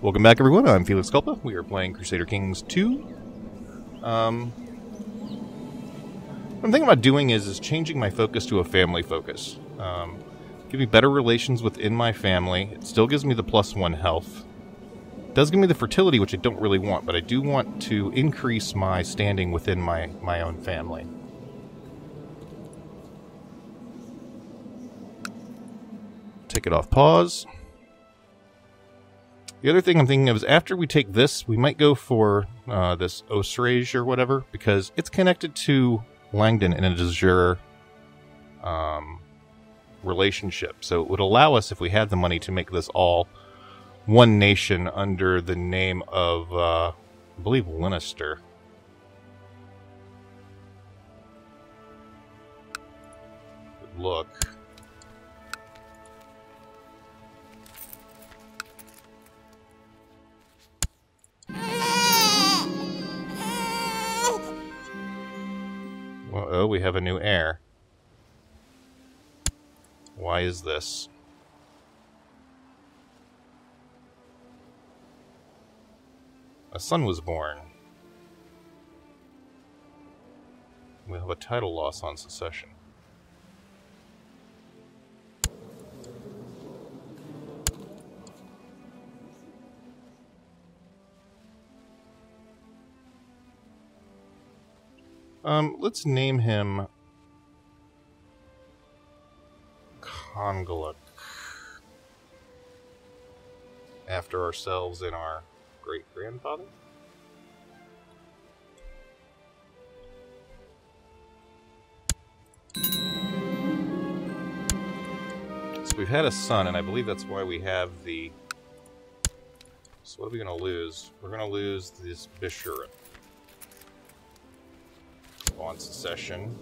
Welcome back, everyone. I'm Felix Culpa. We are playing Crusader Kings 2. What I'm thinking about doing is changing my focus to a family focus. Give me better relations within my family. It still gives me the +1 health. It does give me the fertility, which I don't really want, but I do want to increase my standing within my own family. Take it off pause. The other thing I'm thinking of is after we take this, we might go for this Osrage or whatever, because it's connected to Langdon in a de jure relationship. So it would allow us, if we had the money, to make this all one nation under the name of, I believe, Lannister. Good look. Uh-oh, we have a new heir. Why is this? A son was born. We have a title loss on succession. Let's name him Congaluk, after ourselves and our great-grandfather. So we've had a son, and I believe that's why we have the... So what are we going to lose? We're going to lose this Bishura. On secession.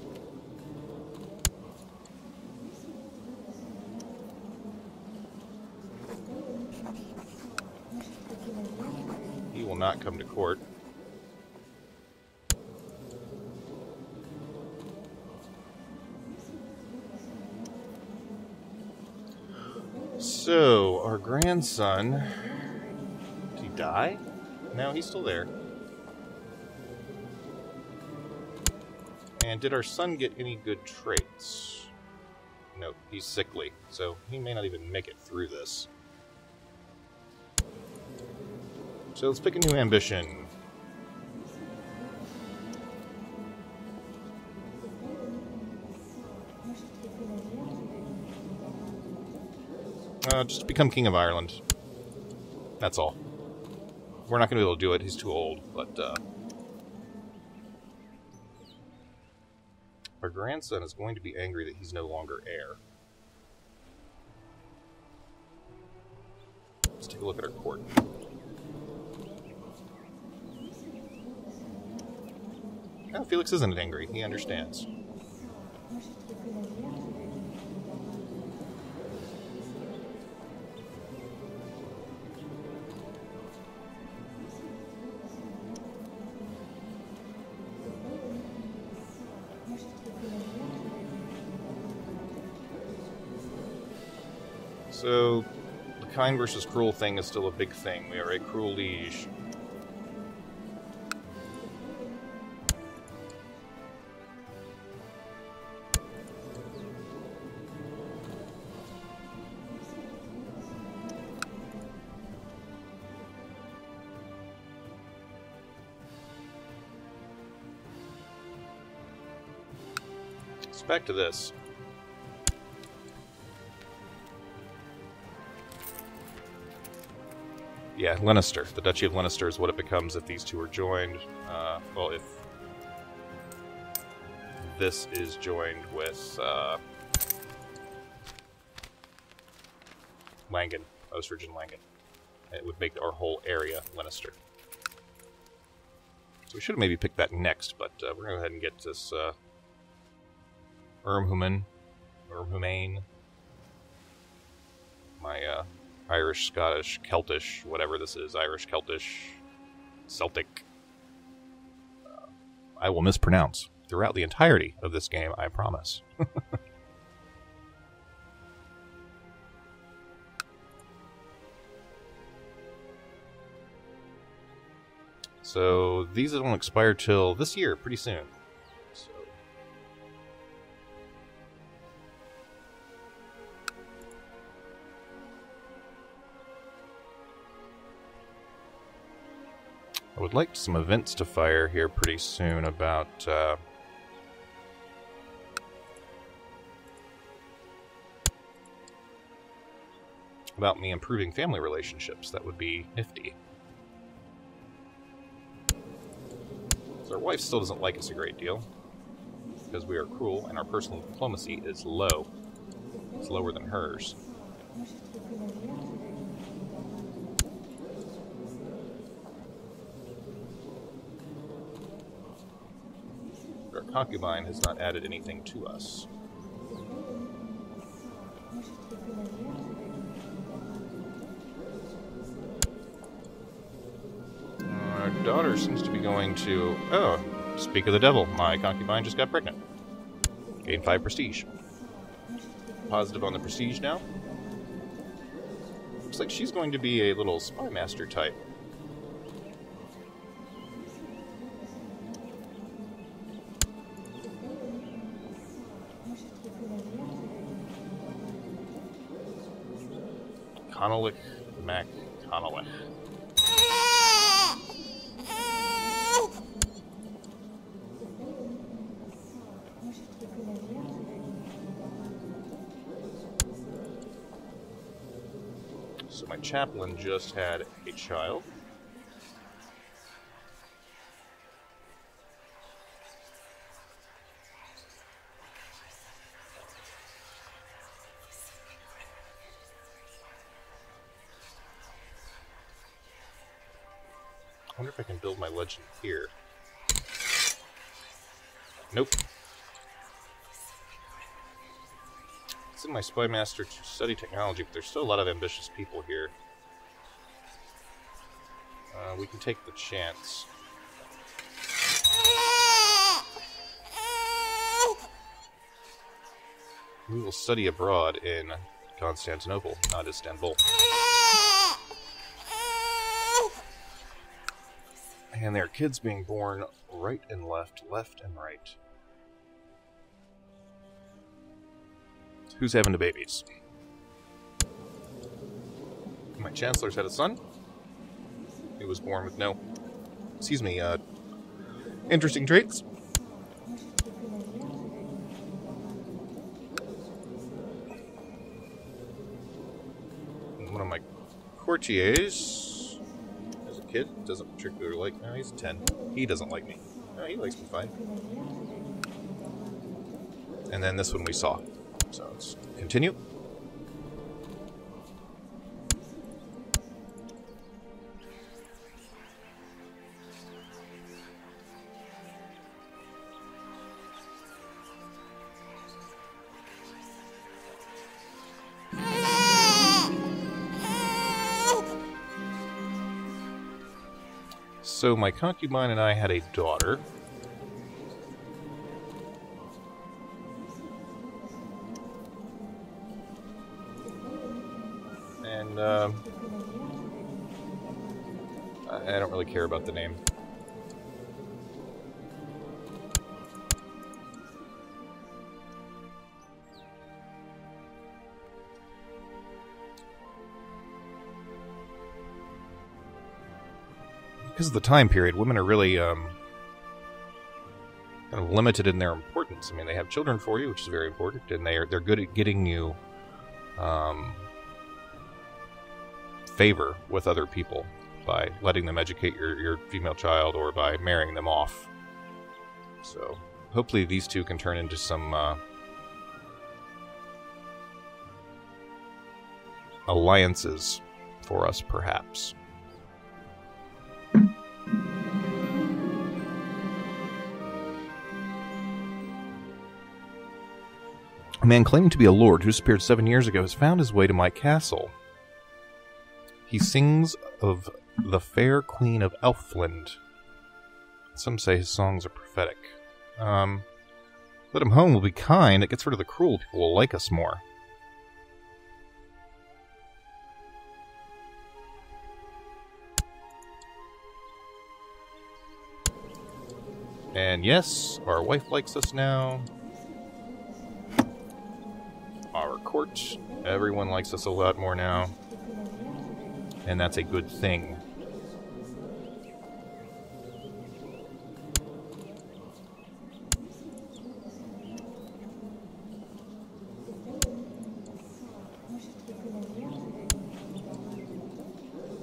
He will not come to court. So, our grandson... Did he die? No, he's still there. And did our son get any good traits? No, he's sickly, so he may not even make it through this. So let's pick a new ambition. Just become King of Ireland. That's all. We're not going to be able to do it, he's too old, but... Our grandson is going to be angry that he's no longer heir. Let's take a look at our court. Oh, Felix isn't angry. He understands. So, the kind versus cruel thing is still a big thing. We are a cruel liege. So back to this. Yeah, Lannister. The Duchy of Lannister is what it becomes if these two are joined. Well, if this is joined with Langan, Osrage and Langan. It would make our whole area Lannister. So we should have maybe picked that next, but we're going to go ahead and get this Humane, my Irish, Scottish, Celtish, whatever this is, Irish, Celtish, Celtic. I will mispronounce throughout the entirety of this game, I promise. So these don't expire till this year, pretty soon. So I would like some events to fire here pretty soon about me improving family relationships. That would be nifty. So our wife still doesn't like us a great deal because we are cruel and our personal diplomacy is low. It's lower than hers. Our concubine has not added anything to us. Our daughter seems to be going to... Oh, speak of the devil, my concubine just got pregnant. Gained 5 prestige. Positive on the prestige now. Looks like she's going to be a little spy master type. Conolic Mac Conolic. So my chaplain just had a child. I wonder if I can build my legend here. Nope. It's in my spy master to study technology, but there's still a lot of ambitious people here. We can take the chance. We will study abroad in Constantinople, not Istanbul. And there are kids being born right and left, left and right. Who's having the babies? My chancellor's had a son. He was born with no, interesting traits. And one of my courtiers, as a kid, doesn't particularly like me. No, he's 10. He doesn't like me. No, he likes me fine. And then this one we saw. So let's continue. So my concubine and I had a daughter. And I don't really care about the name. Because of the time period, women are really kind of limited in their importance. I mean, they have children for you, which is very important, and they're good at getting you favor with other people by letting them educate your female child or by marrying them off. So hopefully these two can turn into some alliances for us, perhaps. A man claiming to be a lord who disappeared 7 years ago has found his way to my castle. He sings of the fair queen of Elfland. Some say his songs are prophetic. Let him home will be kind. It gets rid of the cruel. People will like us more. And yes, our wife likes us now. Our court, everyone likes us a lot more now. And that's a good thing.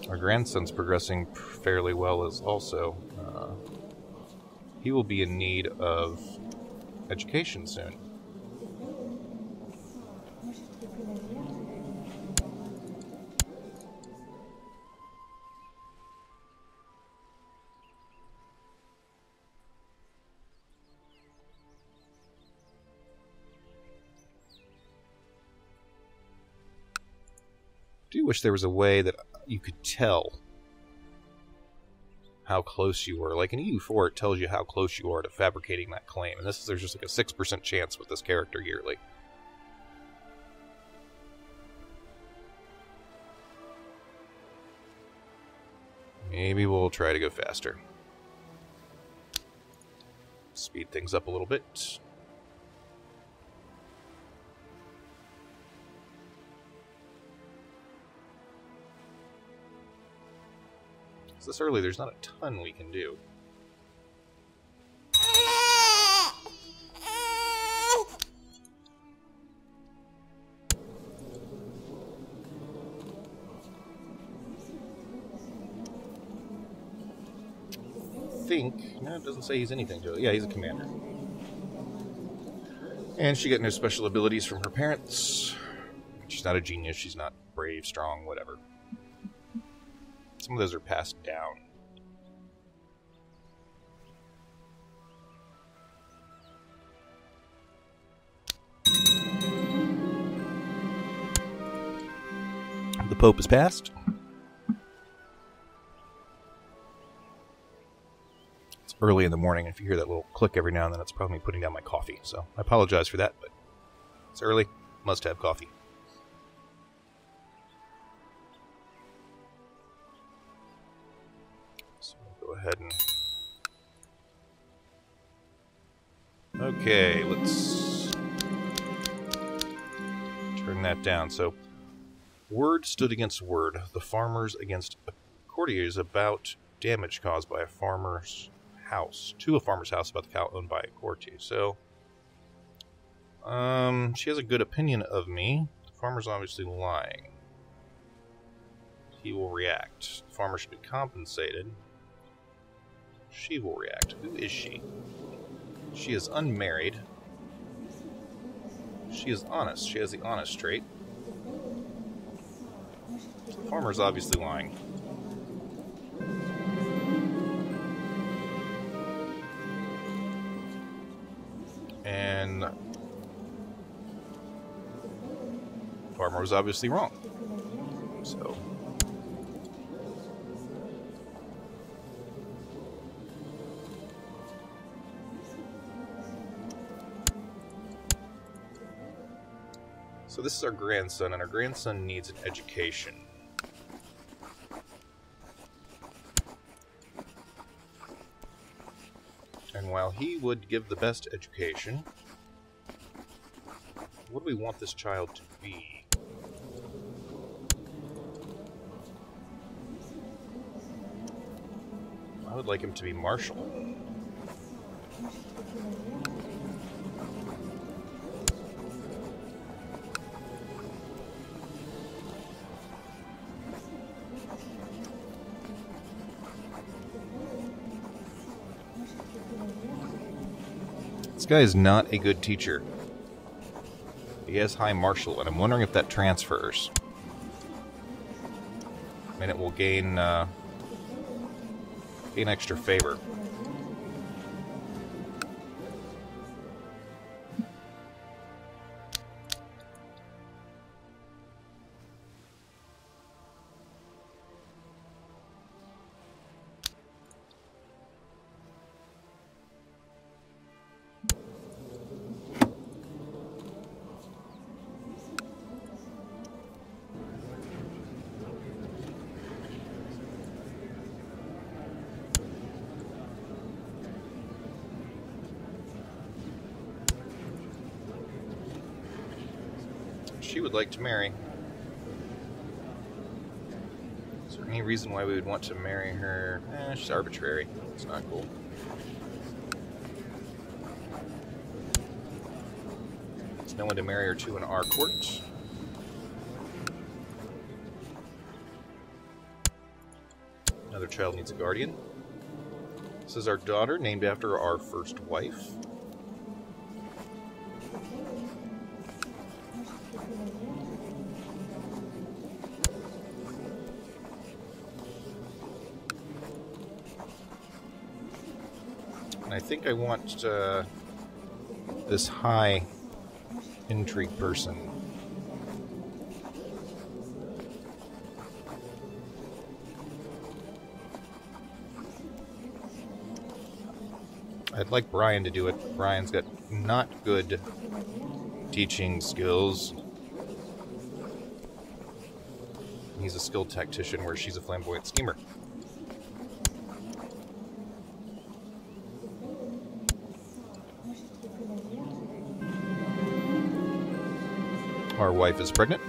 Our grandson's progressing fairly well as also. He will be in need of education soon. I do wish there was a way that you could tell how close you were. Like in EU4, it tells you how close you are to fabricating that claim. And there's just like a 6% chance with this character yearly. Maybe we'll try to go faster. Speed things up a little bit. This early, there's not a ton we can do. No, it doesn't say he's anything to it. Yeah, he's a commander. And she got no special abilities from her parents. She's not a genius, she's not brave, strong, whatever. Some of those are passed down. The Pope is passed. It's early in the morning. If you hear that little click every now and then, it's probably me putting down my coffee. So I apologize for that, but it's early. Must have coffee. Ahead and okay, let's turn that down. So word stood against word, the farmers against courtiers about damage caused by a farmer's house, to a farmer's house about the cow owned by a courtier. So she has a good opinion of me. The farmer's obviously lying. He will react. The farmer should be compensated. She will react. Who is she? She is unmarried. She is honest. She has the honest trait. The farmer is obviously lying. And the farmer was obviously wrong. So this is our grandson, and our grandson needs an education. And while he would give the best education, what do we want this child to be? I would like him to be martial. This guy is not a good teacher. He has high martial, and I'm wondering if that transfers. I mean, it will gain extra favor. she would like to marry. Is there any reason why we would want to marry her? She's arbitrary. It's not cool. There's no one to marry her to in our court. Another child needs a guardian. This is our daughter, named after our first wife. And I think I want this high intrigue person. I'd like Brian to do it, but Brian's got not good teaching skills. He's a skilled tactician, where she's a flamboyant schemer. Our wife is pregnant.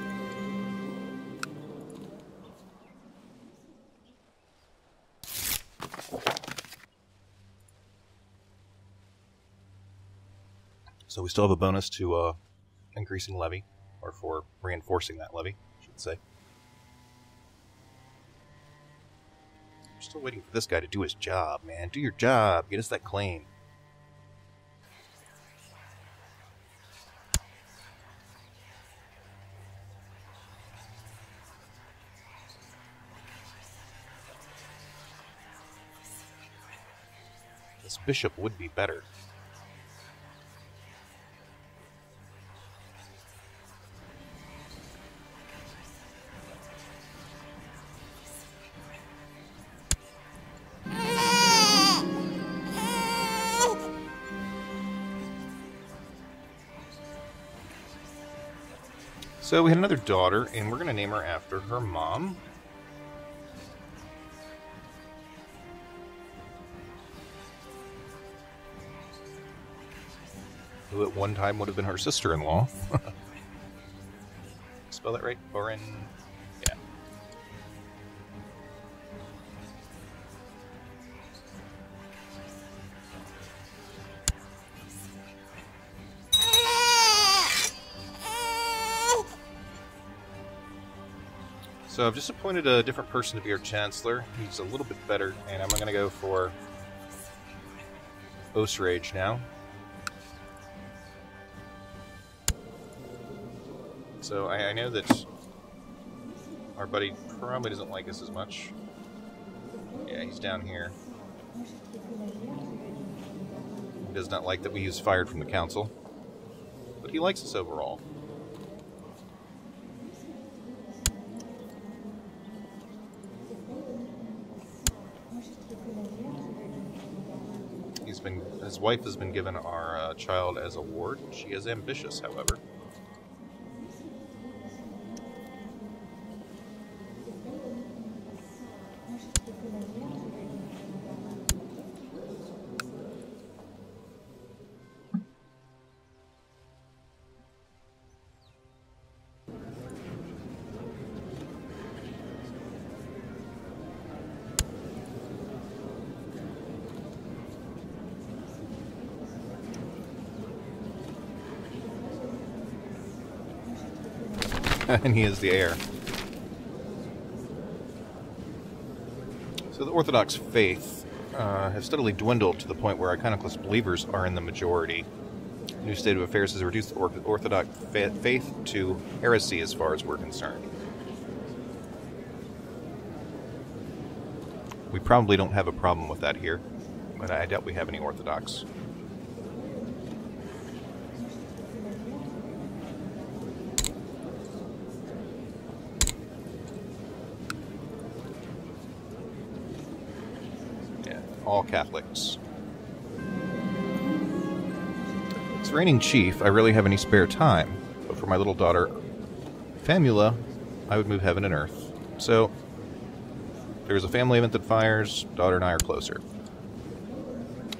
So we still have a bonus to increasing levy, or for reinforcing that levy, I should say. We're still waiting for this guy to do his job, man. Do your job. Get us that claim. This bishop would be better. So we had another daughter, and we're going to name her after her mom. Who at one time would have been her sister-in-law. Spell that right? Borin? Yeah. So I've just appointed a different person to be our Chancellor. He's a little bit better, and I'm going to go for Osrage now. So I know that our buddy probably doesn't like us as much. Yeah, he's down here. He does not like that we use fired from the council, but he likes us overall. His wife has been given our child as a ward. She is ambitious, however. And he is the heir. So the Orthodox faith has steadily dwindled to the point where iconoclast believers are in the majority. The new state of affairs has reduced the Orthodox faith to heresy as far as we're concerned. We probably don't have a problem with that here, but I doubt we have any Orthodox. All Catholics. As reigning chief, I rarely have any spare time, but for my little daughter, Famula, I would move heaven and earth. So, there's a family event that fires, daughter and I are closer.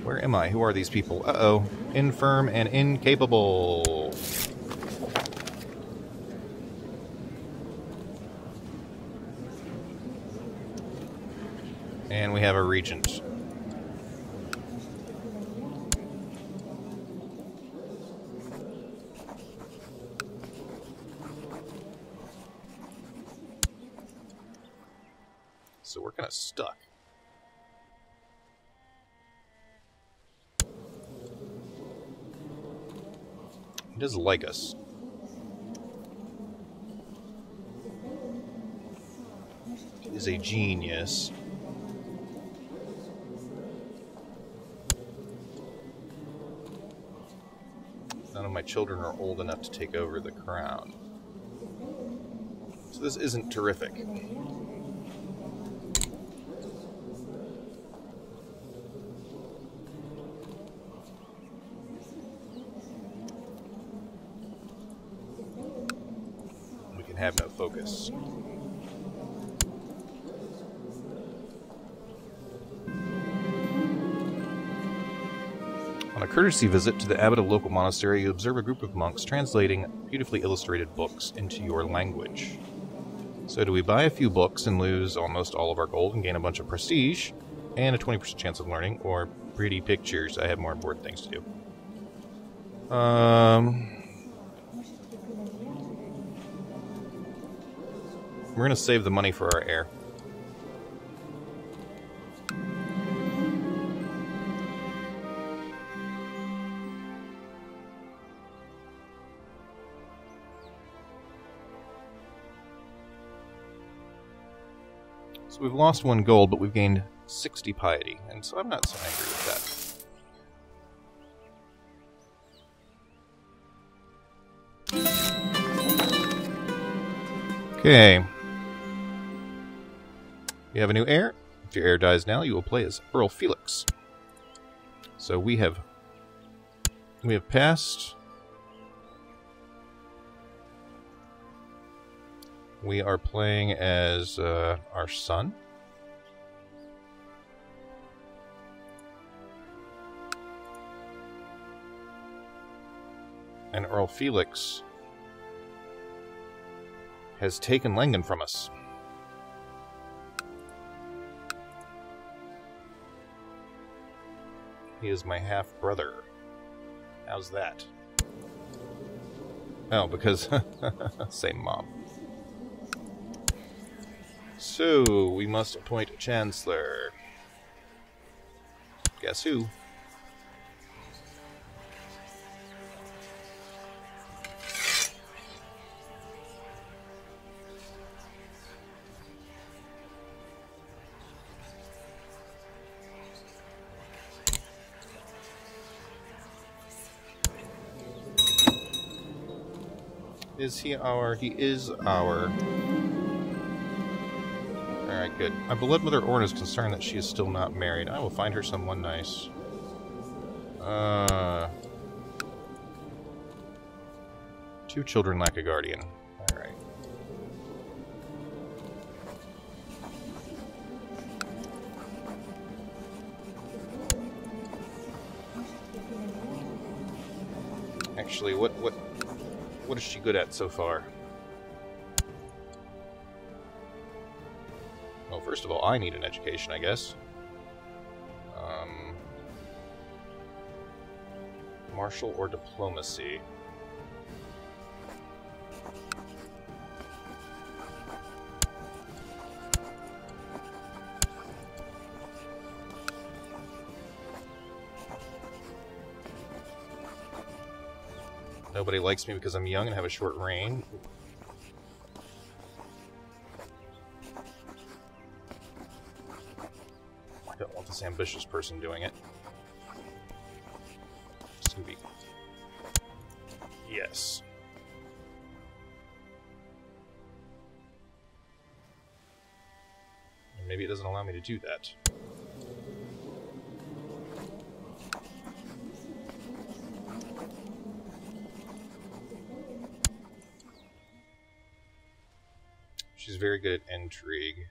Where am I? Who are these people? Uh-oh. Infirm and incapable. And we have a regent. So we're kind of stuck. He does like us. He is a genius. None of my children are old enough to take over the crown. So this isn't terrific. We can have no focus. On a courtesy visit to the abbot of a local monastery, you observe a group of monks translating beautifully illustrated books into your language. So do we buy a few books and lose almost all of our gold and gain a bunch of prestige and a 20% chance of learning, or pretty pictures? I have more important things to do. We're going to save the money for our heir. So we've lost 1 gold, but we've gained 60 piety, and so I'm not so angry with that. Okay. We have a new heir. If your heir dies now, you will play as Earl Felix. So we have passed. We are playing as our son. And Earl Felix has taken Langen from us. He is my half-brother. How's that? Oh, because... same mom. So, we must appoint a chancellor. Guess who? Is he our... He is our... Alright, good. My beloved mother Orn is concerned that she is still not married. I will find her someone nice. 2 children lack a guardian. Alright. Actually, what is she good at so far? Well, first of all, I need an education, I guess. Martial or diplomacy? Nobody likes me because I'm young and have a short reign. I don't want this ambitious person doing it. It's gonna be... Yes. And maybe it doesn't allow me to do that. She's very good at intrigue.